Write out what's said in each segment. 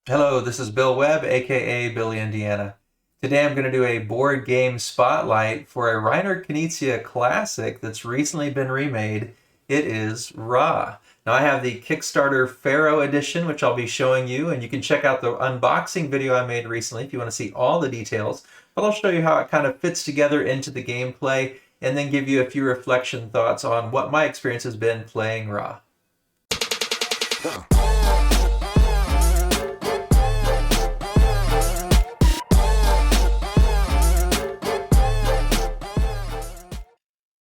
Hello, this is Bill Webb, aka Billy Indiana. Today I'm going to do a board game spotlight for a Reiner Knizia classic that's recently been remade. It is Ra. Now I have the Kickstarter Pharaoh Edition, which I'll be showing you, and you can check out the unboxing video I made recently if you want to see all the details. But I'll show you how it kind of fits together into the gameplay and then give you a few reflection thoughts on what my experience has been playing Ra.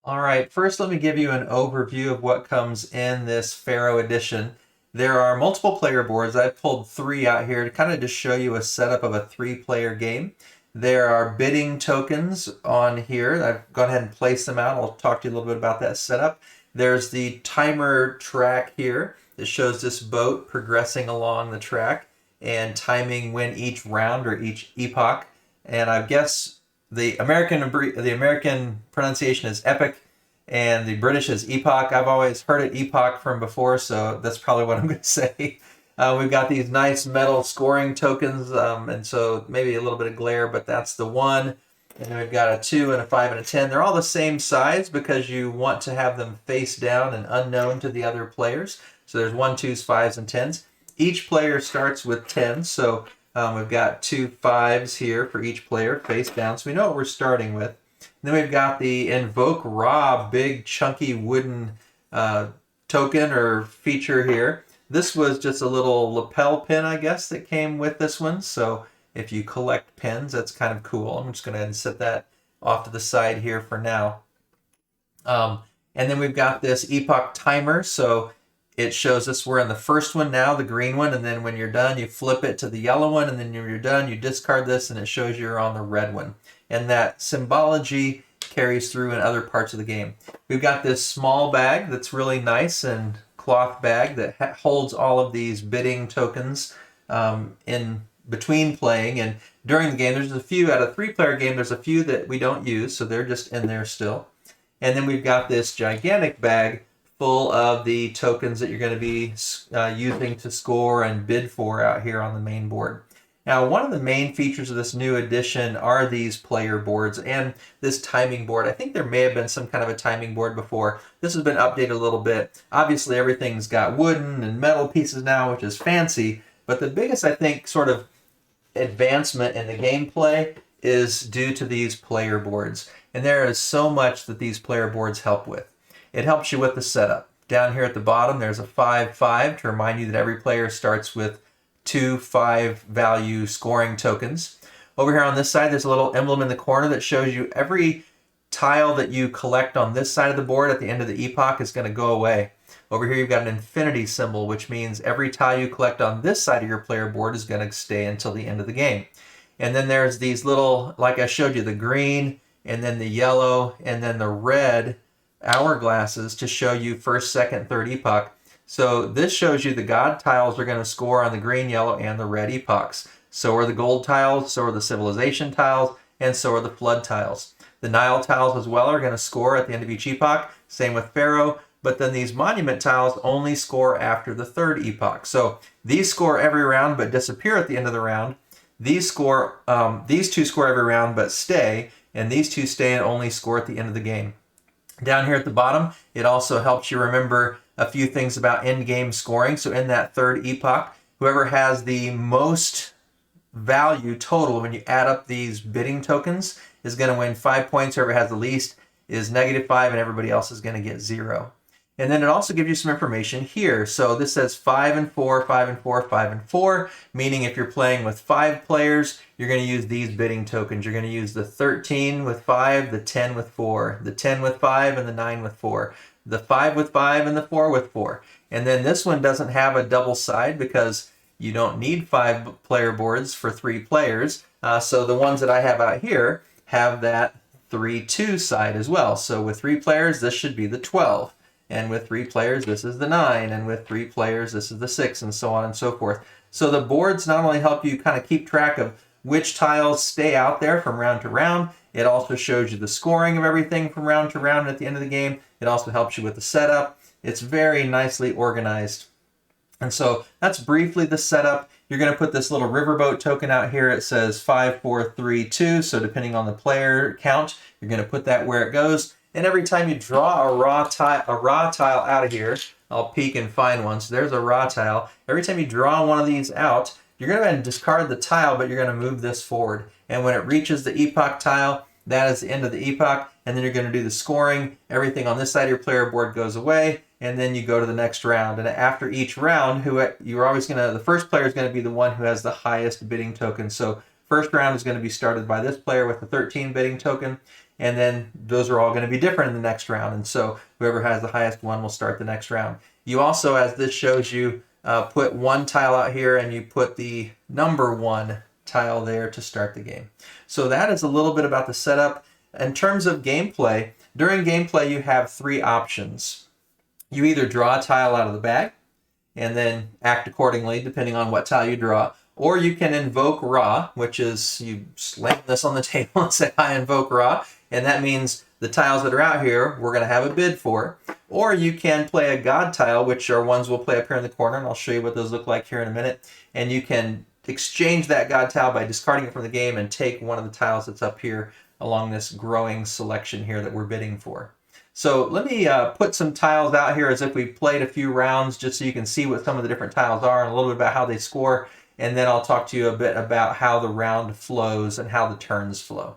All right, first let me give you an overview of what comes in this Pharaoh Edition. There are multiple player boards. I've pulled 3 out here to kind of just show you a setup of a 3-player game. There are bidding tokens on here. I've gone ahead and placed them out. I'll talk to you a little bit about that setup. There's the timer track here that shows this boat progressing along the track and timing when each round or each epoch. And I guess the American pronunciation is epic, and the British is epoch. I've always heard it epoch from before, so that's probably what I'm going to say. We've got these nice metal scoring tokens, and so maybe a little bit of glare, but that's the 1. And then we've got a 2 and a 5 and a 10. They're all the same size because you want to have them face down and unknown to the other players. So there's 1, 2s, 5s, and 10s. Each player starts with 10, so we've got 2 5s here for each player face down, so we know what we're starting with. And then we've got the Invoke Ra big chunky wooden token or feature here. This was just a little lapel pin, I guess, that came with this one. So if you collect pins, that's kind of cool. I'm just going to go ahead and set that off to the side here for now. And then we've got this epoch timer. So it shows us we're in the first one now, the green one, and then when you're done, you flip it to the yellow one, and then when you're done, you discard this, and it shows you're on the red one. And that symbology carries through in other parts of the game. We've got this small bag that's really nice and cloth bag that holds all of these bidding tokens in between playing. And during the game, there's a few, out of 3-player game, there's a few that we don't use, so they're just in there still. And then we've got this gigantic bag full of the tokens that you're going to be using to score and bid for out here on the main board. Now, one of the main features of this new edition are these player boards and this timing board. I think there may have been some kind of a timing board before. This has been updated a little bit. Obviously, everything's got wooden and metal pieces now, which is fancy. But the biggest, I think, sort of advancement in the gameplay is due to these player boards. And there is so much that these player boards help with. It helps you with the setup. Down here at the bottom, there's a 5-5 to remind you that every player starts with 2 5-value scoring tokens. Over here on this side, there's a little emblem in the corner that shows you every tile that you collect on this side of the board at the end of the epoch is going to go away. Over here, you've got an infinity symbol, which means every tile you collect on this side of your player board is going to stay until the end of the game. And then there's these little, like I showed you, the green, and then the yellow, and then the red hourglasses to show you first, second, third epoch. So this shows you the god tiles are going to score on the green, yellow, and the red epochs. So are the gold tiles, so are the civilization tiles, and so are the flood tiles. The Nile tiles as well are going to score at the end of each epoch. Same with Pharaoh. But then these monument tiles only score after the 3rd epoch. So these score every round but disappear at the end of the round. These 2 score every round but stay, and these 2 stay and only score at the end of the game. Down here at the bottom, it also helps you remember a few things about end-game scoring. So in that 3rd epoch, whoever has the most value total when you add up these bidding tokens is going to win 5 points. Whoever has the least is -5, and everybody else is going to get 0. And then it also gives you some information here. So this says 5 and 4, 5 and 4, 5 and 4, meaning if you're playing with 5 players, you're going to use these bidding tokens. You're going to use the 13 with 5, the 10 with 4, the 10 with 5, and the 9 with 4, the 5 with 5, and the 4 with 4. And then this one doesn't have a double side because you don't need 5-player boards for 3 players. So the ones that I have out here have that 3-2 side as well. So with 3 players, this should be the 12. And with 3 players, this is the 9. And with 3 players, this is the 6, and so on and so forth. So the boards not only help you kind of keep track of which tiles stay out there from round to round, it also shows you the scoring of everything from round to round at the end of the game. It also helps you with the setup. It's very nicely organized. And so that's briefly the setup. You're going to put this little riverboat token out here. It says 5, 4, 3, 2. So depending on the player count, you're going to put that where it goes. And every time you draw a raw tile out of here, I'll peek and find one. So there's a raw tile. Every time you draw one of these out, you're going to go ahead and discard the tile, but you're going to move this forward. And when it reaches the epoch tile, that is the end of the epoch. And then you're going to do the scoring. Everything on this side of your player board goes away. And then you go to the next round. And after each round, the first player is going to be the one who has the highest bidding token. So first round is going to be started by this player with the 13 bidding token. And then those are all going to be different in the next round. And so whoever has the highest one will start the next round. You also, as this shows you, put one tile out here and you put the number 1 tile there to start the game. So that is a little bit about the setup. In terms of gameplay, during gameplay you have 3 options. You either draw a tile out of the bag and then act accordingly depending on what tile you draw, or you can invoke Ra, which is you slam this on the table and say, I invoke Ra, and that means the tiles that are out here we're going to have a bid for. Or you can play a god tile, which are ones we'll play up here in the corner, and I'll show you what those look like here in a minute. And you can exchange that god tile by discarding it from the game and take one of the tiles that's up here along this growing selection here that we're bidding for. So let me put some tiles out here as if we played a few rounds, just so you can see what some of the different tiles are and a little bit about how they score. And then I'll talk to you a bit about how the round flows and how the turns flow.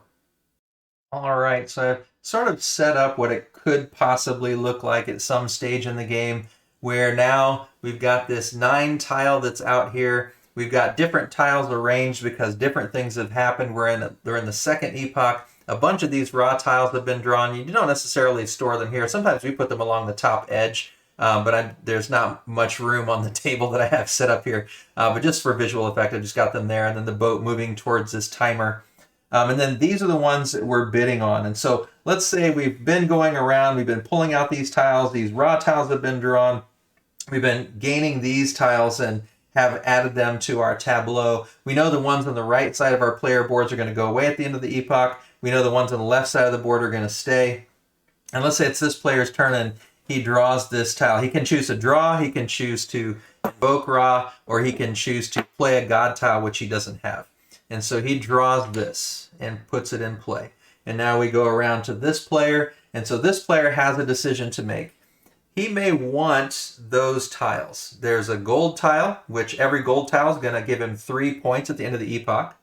All right, so I've sort of set up what it could possibly look like at some stage in the game, where now we've got this 9 tile that's out here. We've got different tiles arranged because different things have happened. They're in the second epoch. A bunch of these raw tiles have been drawn. You don't necessarily store them here. Sometimes we put them along the top edge, but there's not much room on the table that I have set up here. But just for visual effect, I just got them there, and then the boat moving towards this timer. And then these are the ones that we're bidding on. And so let's say we've been going around, we've been pulling out these tiles, these raw tiles have been drawn. We've been gaining these tiles and have added them to our tableau. We know the ones on the right side of our player boards are going to go away at the end of the epoch. We know the ones on the left side of the board are going to stay. And let's say it's this player's turn and he draws this tile. He can choose to draw, he can choose to invoke Ra, or he can choose to play a god tile, which he doesn't have. And so he draws this and puts it in play. And now we go around to this player. And so this player has a decision to make. He may want those tiles. There's a gold tile, which every gold tile is going to give him 3 points at the end of the epoch.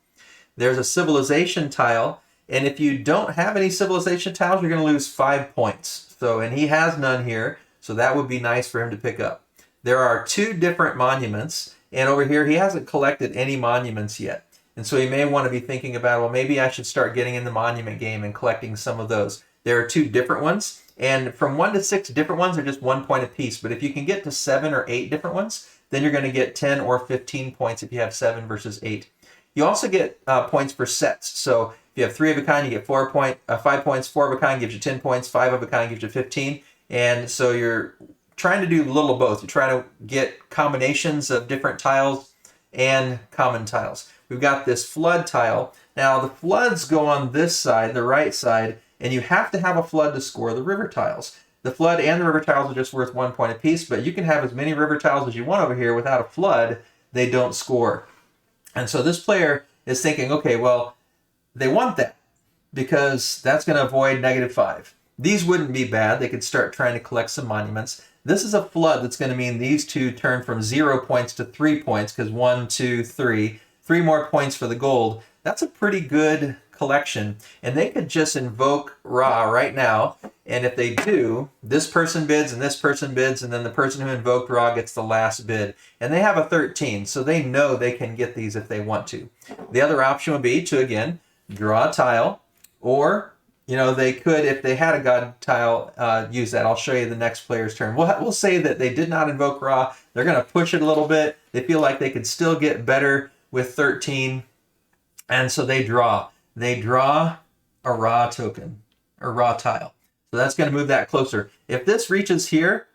There's a civilization tile. And if you don't have any civilization tiles, you're going to lose 5 points. And he has none here, so that would be nice for him to pick up. There are 2 different monuments, and over here he hasn't collected any monuments yet. And so he may want to be thinking about, well, maybe I should start getting in the monument game and collecting some of those. There are 2 different ones, and from 1 to 6 different ones are just 1 point apiece. But if you can get to 7 or 8 different ones, then you're going to get 10 or 15 points if you have 7 versus 8. You also get points for sets. So if you have 3 of a kind, you get 5 points. 4 of a kind gives you 10 points. 5 of a kind gives you 15. And so you're trying to do a little of both. You're trying to get combinations of different tiles and common tiles. We've got this flood tile. Now the floods go on this side, the right side, and you have to have a flood to score the river tiles. The flood and the river tiles are just worth 1 point apiece, but you can have as many river tiles as you want over here. Without a flood, they don't score. And so this player is thinking, okay, well, they want that because that's going to avoid -5. These wouldn't be bad. They could start trying to collect some monuments. This is a flood that's going to mean these 2 turn from 0 points to 3 points because 1, 2, 3. 3 more points for the gold. That's a pretty good collection. And they could just invoke Ra right now. And if they do, this person bids and this person bids, and then the person who invoked Ra gets the last bid. And they have a 13, so they know they can get these if they want to. The other option would be to, again, draw a tile, or they could, if they had a god tile, use that. I'll show you the next player's turn. We'll say that they did not invoke Ra. They're going to push it a little bit. They feel like they could still get better with 13, and so they draw. They draw a Ra token, or Ra tile. So that's going to move that closer. If this reaches here,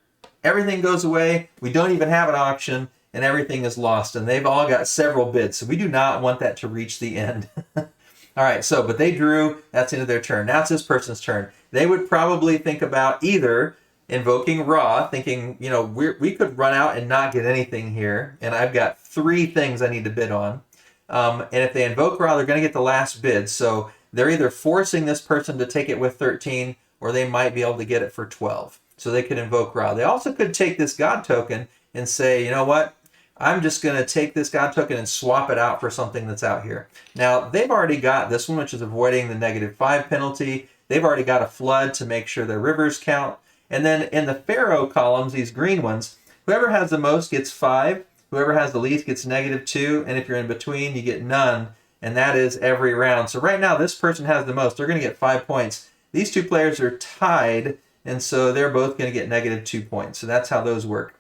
everything goes away. We don't even have an auction, and everything is lost. And they've all got several bids, so we do not want that to reach the end. All right, but they drew. That's the end of their turn. Now it's this person's turn. They would probably think about either invoking Ra, thinking, you know, we could run out and not get anything here, and I've got 3 things I need to bid on. And if they invoke Ra, they're going to get the last bid. So they're either forcing this person to take it with 13, or they might be able to get it for 12. So they could invoke Ra. They also could take this God token and say, you know what? I'm just going to take this God token and swap it out for something that's out here. Now, they've already got this one, which is avoiding the -5 penalty. They've already got a flood to make sure their rivers count. And then in the Pharaoh columns, these green ones, whoever has the most gets 5. Whoever has the least gets -2. And if you're in between, you get none. And that is every round. So right now, this person has the most. They're going to get 5 points. These 2 players are tied, and so they're both going to get -2 points. So that's how those work.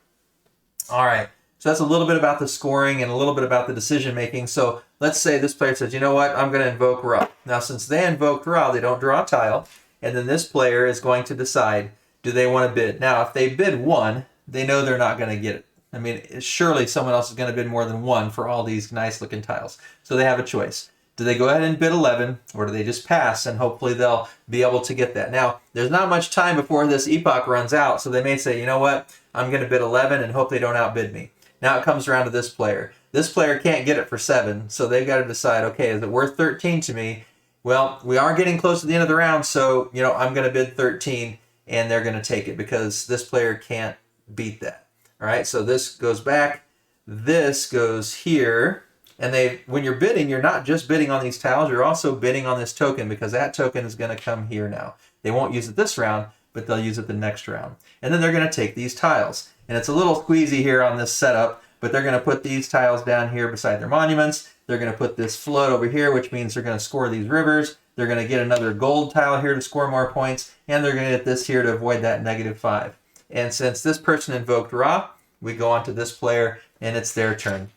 All right. So that's a little bit about the scoring and a little bit about the decision making. So let's say this player says, you know what, I'm going to invoke Ra. Now, since they invoked Ra, they don't draw a tile. And then this player is going to decide, do they want to bid? Now, if they bid 1, they know they're not going to get it. I mean, surely someone else is going to bid more than 1 for all these nice looking tiles. So they have a choice. Do they go ahead and bid 11, or do they just pass and hopefully they'll be able to get that? Now, there's not much time before this epoch runs out, so they may say, you know what, I'm going to bid 11 and hope they don't outbid me. Now it comes around to this player. This player can't get it for 7, so they've got to decide, okay, is it worth 13 to me? Well, we are getting close to the end of the round, so, you know, I'm going to bid 13, and they're going to take it because this player can't beat that. All right, so this goes back, this goes here, and when you're bidding, you're not just bidding on these tiles, you're also bidding on this token because that token is going to come here now. They won't use it this round, but they'll use it the next round. And then they're going to take these tiles. And it's a little squeezy here on this setup, but they're going to put these tiles down here beside their monuments. They're going to put this flood over here, which means they're going to score these rivers. They're going to get another gold tile here to score more points, and they're going to get this here to avoid that -5. And since this person invoked Ra, we go on to this player, and it's their turn.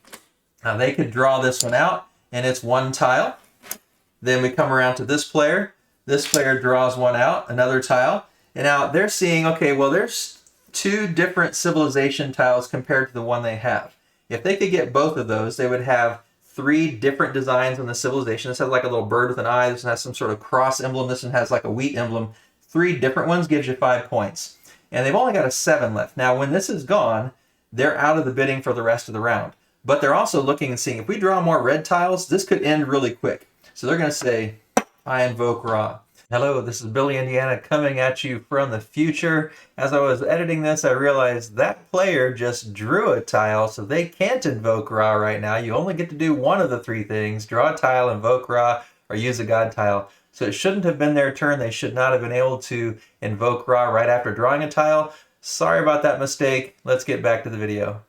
Now they could draw this one out, and it's 1 tile. Then we come around to this player. This player draws one out, another tile. And now they're seeing, okay, well, there's 2 different civilization tiles compared to the one they have. If they could get both of those, they would have 3 different designs on the civilization. This has like a little bird with an eye. This one has some sort of cross emblem. This one has like a wheat emblem. 3 different ones gives you 5 points. And they've only got a 7 left. Now, when this is gone, they're out of the bidding for the rest of the round. But they're also looking and seeing, if we draw more red tiles, this could end really quick. So they're going to say, I invoke Ra. Hello, this is Billy Indiana coming at you from the future. As I was editing this, I realized that player just drew a tile, so they can't invoke Ra right now. You only get to do one of the 3 things, draw a tile, invoke Ra, or use a god tile. So it shouldn't have been their turn. They should not have been able to invoke Ra right after drawing a tile. Sorry about that mistake. Let's get back to the video.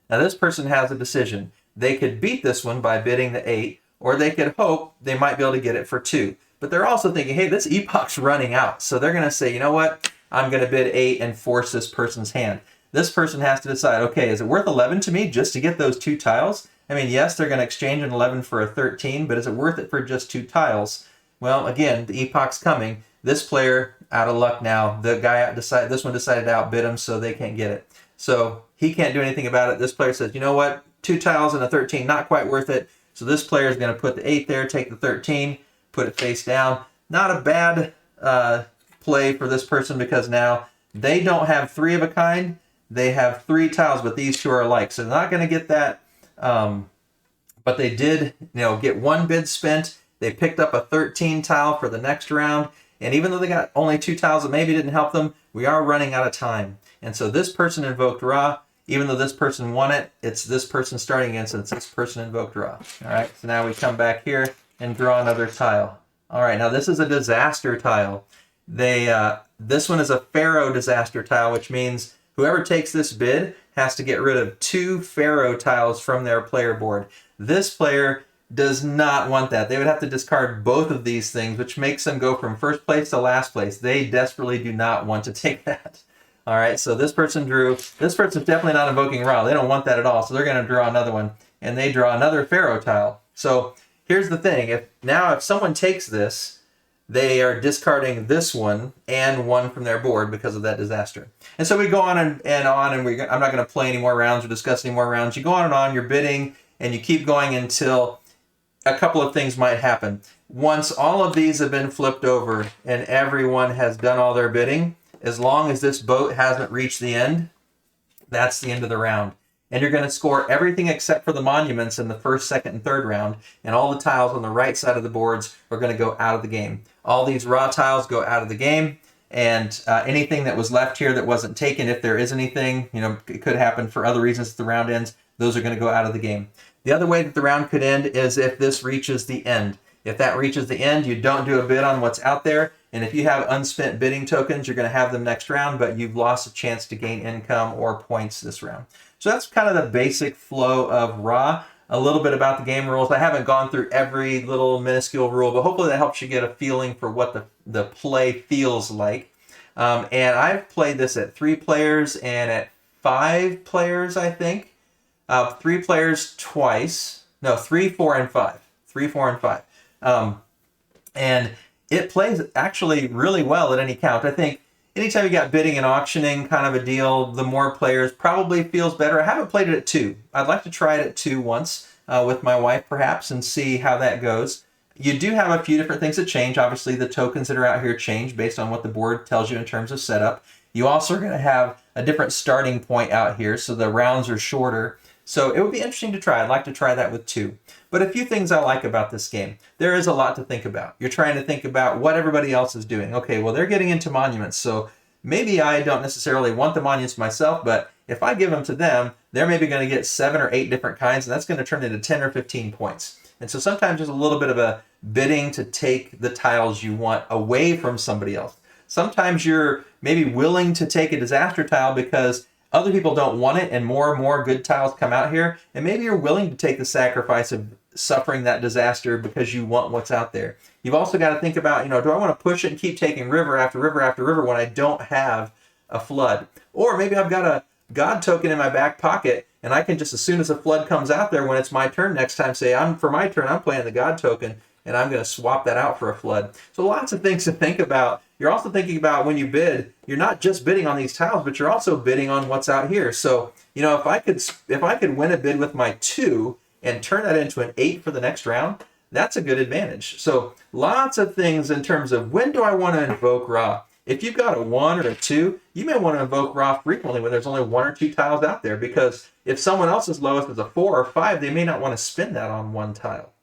Now this person has a decision. They could beat this one by bidding the 8, or they could hope they might be able to get it for 2. But they're also thinking, hey, this epoch's running out. So they're going to say, you know what? I'm going to bid 8 and force this person's hand. This person has to decide, okay, is it worth 11 to me just to get those 2 tiles? I mean, yes, they're going to exchange an 11 for a 13, but is it worth it for just 2 tiles? Well, again, the epoch's coming. This player, out of luck now. The guy this one decided to outbid him, so they can't get it. So he can't do anything about it. This player says, you know what? 2 tiles and a 13, not quite worth it. So this player is going to put the 8 there, take the 13, put it face down. Not a bad play for this person because now they don't have 3 of a kind. They have 3 tiles, but these 2 are alike. So they're not going to get that. But they did, get 1 bid spent. They picked up a 13 tile for the next round. And even though they got only 2 tiles that maybe didn't help them, we are running out of time. And so this person invoked Ra. Even though this person won it, it's this person starting again since this person invoked Ra. All right, so now we come back here and draw another tile. All right, now this is a disaster tile. This one is a Pharaoh disaster tile, which means whoever takes this bid has to get rid of 2 Pharaoh tiles from their player board. This player does not want that. They would have to discard both of these things, which makes them go from first place to last place. They desperately do not want to take that. All right, so this person drew. This person's definitely not invoking Ra. They don't want that at all, so they're going to draw another one, and they draw another Pharaoh tile. So here's the thing. If someone takes this, they are discarding this one and one from their board because of that disaster. And so we go on and on, and I'm not going to play any more rounds or discuss any more rounds. You go on and on, you're bidding, and you keep going until a couple of things might happen. Once all of these have been flipped over and everyone has done all their bidding, As long as this boat hasn't reached the end, that's the end of the round. And you're going to score everything except for the monuments in the first, second, and third round. And all the tiles on the right side of the boards are going to go out of the game. All these raw tiles go out of the game. And anything that was left here that wasn't taken, if there is anything, it could happen for other reasons if the round ends, those are going to go out of the game. The other way that the round could end is if this reaches the end. If that reaches the end, you don't do a bid on what's out there. And if you have unspent bidding tokens, you're going to have them next round, but you've lost a chance to gain income or points this round. So that's kind of the basic flow of Raw. A little bit about the game rules. I haven't gone through every little minuscule rule, but hopefully that helps you get a feeling for what the play feels like. And I've played this at 3 players and at 5 players, I think. 3 players twice. No, 3, 4, and 5. 3, 4, and 5. And it plays actually really well at any count. I think anytime you got bidding and auctioning kind of a deal, the more players probably feels better. I haven't played it at 2. I'd like to try it at 2 once with my wife perhaps and see how that goes. You do have a few different things that change. Obviously, the tokens that are out here change based on what the board tells you in terms of setup. You also are going to have a different starting point out here, so the rounds are shorter. So it would be interesting to try. I'd like to try that with 2. But a few things I like about this game. There is a lot to think about. You're trying to think about what everybody else is doing. Okay, well, they're getting into monuments, so maybe I don't necessarily want the monuments myself, but if I give them to them, they're maybe going to get 7 or 8 different kinds, and that's going to turn into 10 or 15 points. And so sometimes there's a little bit of a bidding to take the tiles you want away from somebody else. Sometimes you're maybe willing to take a disaster tile because other people don't want it and more good tiles come out here. And maybe you're willing to take the sacrifice of suffering that disaster because you want what's out there. You've also got to think about, do I want to push it and keep taking river after river after river when I don't have a flood? Or maybe I've got a God token in my back pocket and I can just, as soon as a flood comes out there, when it's my turn next time, say, for my turn, I'm playing the God token and I'm going to swap that out for a flood. So lots of things to think about. You're also thinking about when you bid, you're not just bidding on these tiles, but you're also bidding on what's out here. So, if I could win a bid with my 2 and turn that into an 8 for the next round, that's a good advantage. So lots of things in terms of when do I want to invoke Ra? If you've got a 1 or a 2, you may want to invoke Ra frequently when there's only 1 or 2 tiles out there, because if someone else's lowest is a 4 or 5, they may not want to spend that on 1 tile.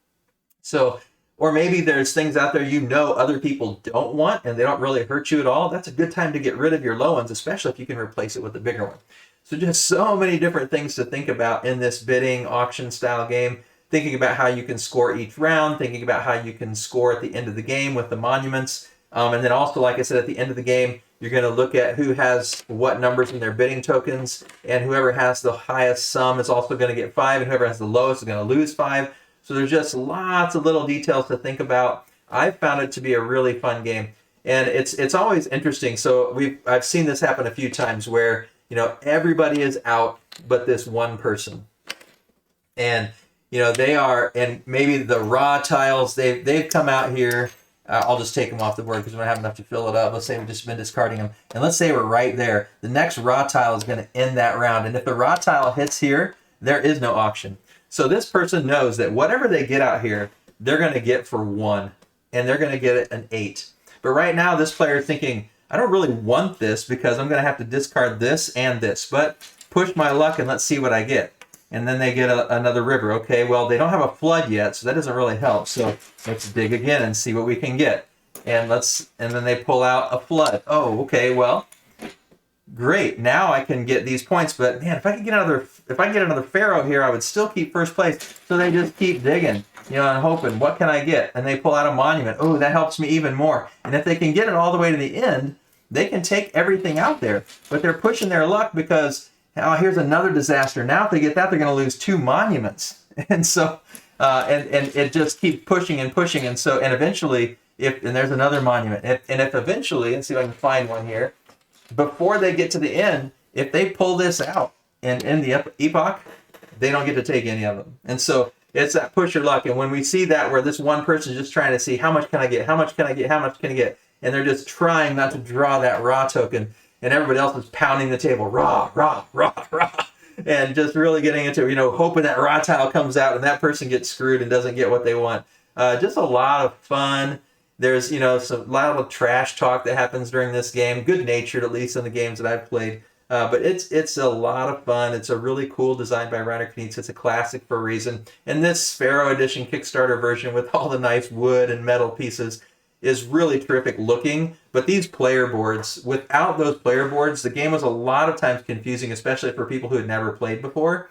So, or maybe there's things out there other people don't want and they don't really hurt you at all. That's a good time to get rid of your low ones, especially if you can replace it with a bigger one. So just so many different things to think about in this bidding auction style game. Thinking about how you can score each round, thinking about how you can score at the end of the game with the monuments. And then also, like I said, at the end of the game, you're going to look at who has what numbers in their bidding tokens, and whoever has the highest sum is also going to get 5, and whoever has the lowest is going to lose 5. So there's just lots of little details to think about. I've found it to be a really fun game, and it's always interesting. So I've seen this happen a few times where everybody is out but this one person, and they are, and maybe the raw tiles they've come out here. I'll just take them off the board because we don't have enough to fill it up. Let's say we've just been discarding them, and let's say we're right there. The next raw tile is going to end that round, and if the raw tile hits here, there is no auction. So this person knows that whatever they get out here, they're going to get for 1, and they're going to get it an 8. But right now, this player is thinking, I don't really want this because I'm going to have to discard this and this, but push my luck and let's see what I get. And then they get another river. Okay, well, they don't have a flood yet, so that doesn't really help. So let's dig again and see what we can get. And then they pull out a flood. Oh, okay, well, great. Now I can get these points, but man, if I get another Pharaoh here, I would still keep first place. So they just keep digging, and hoping, what can I get? And they pull out a monument. Oh, that helps me even more. And if they can get it all the way to the end, they can take everything out there. But they're pushing their luck because, here's another disaster. Now if they get that, they're going to lose 2 monuments. And so, and it just keeps pushing and pushing. And so, and eventually, and there's another monument. If eventually, let's see if I can find one here, before they get to the end, if they pull this out and end the epoch, they don't get to take any of them. And so it's that push your luck. And when we see that where this one person is just trying to see how much can I get, how much can I get, how much can I get, and they're just trying not to draw that raw token, and everybody else is pounding the table, raw, raw, raw, raw, and just really getting into, hoping that raw tile comes out and that person gets screwed and doesn't get what they want. Just a lot of fun. There's, you know, a lot of trash talk that happens during this game. Good natured, at least in the games that I've played. But it's a lot of fun. It's a really cool design by Reiner Knizia. It's a classic for a reason. And this Pharaoh Edition Kickstarter version with all the nice wood and metal pieces is really terrific looking. But these player boards, without those player boards, the game was a lot of times confusing, especially for people who had never played before.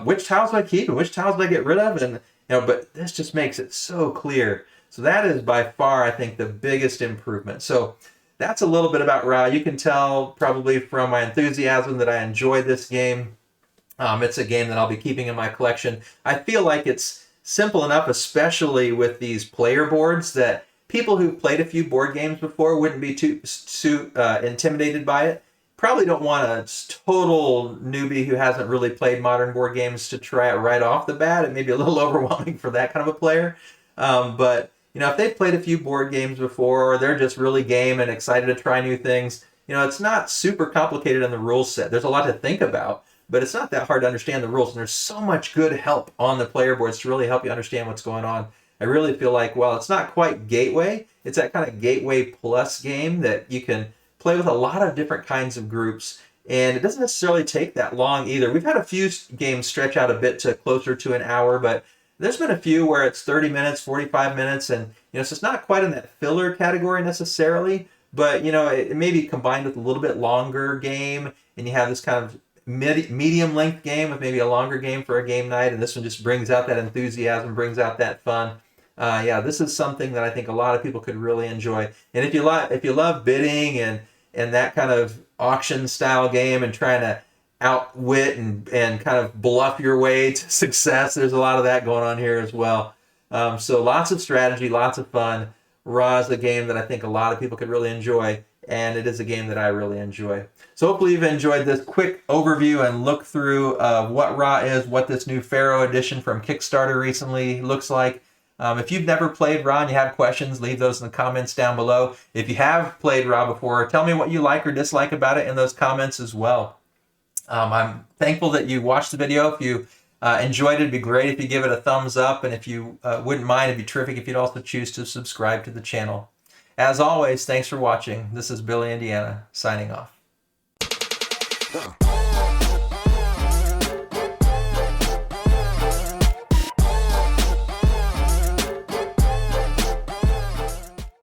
Which tiles do I keep and which tiles do I get rid of? And, you know, but this just makes it so clear. So that is by far, I think, the biggest improvement. So that's a little bit about Ra. You can tell probably from my enthusiasm that I enjoy this game. It's a game that I'll be keeping in my collection. I feel like it's simple enough, especially with these player boards, that people who've played a few board games before wouldn't be too intimidated by it. Probably don't want a total newbie who hasn't really played modern board games to try it right off the bat. It may be a little overwhelming for that kind of a player. But you know, if they've played a few board games before, or they're just really game and excited to try new things, you know, it's not super complicated in the rules set. There's a lot to think about, but it's not that hard to understand the rules. And there's so much good help on the player boards to really help you understand what's going on. I really feel like, well, it's not quite Gateway. It's that kind of Gateway Plus game that you can play with a lot of different kinds of groups. And it doesn't necessarily take that long either. We've had a few games stretch out a bit to closer to an hour, but there's been a few where it's 30 minutes, 45 minutes, and you know, so it's not quite in that filler category necessarily, but you know, it may be combined with a little bit longer game, and you have this kind of medium length game with maybe a longer game for a game night, and this one just brings out that enthusiasm, brings out that fun. Yeah, this is something that I think a lot of people could really enjoy. And if you love bidding and that kind of auction style game and trying to outwit and kind of bluff your way to success, there's a lot of that going on here as well. So lots of strategy, lots of fun. Ra is a game that I think a lot of people could really enjoy, and it is a game that I really enjoy. So hopefully you've enjoyed this quick overview and look through what Ra is, what this new Pharaoh edition from Kickstarter recently looks like. If you've never played Ra and you have questions, leave those in the comments down below. If you have played Ra before, tell me what you like or dislike about it in those comments as well. I'm thankful that you watched the video. If you enjoyed it, it'd be great if you give it a thumbs up. And if you wouldn't mind, it'd be terrific if you'd also choose to subscribe to the channel. As always, thanks for watching. This is Billy, Indiana, signing off.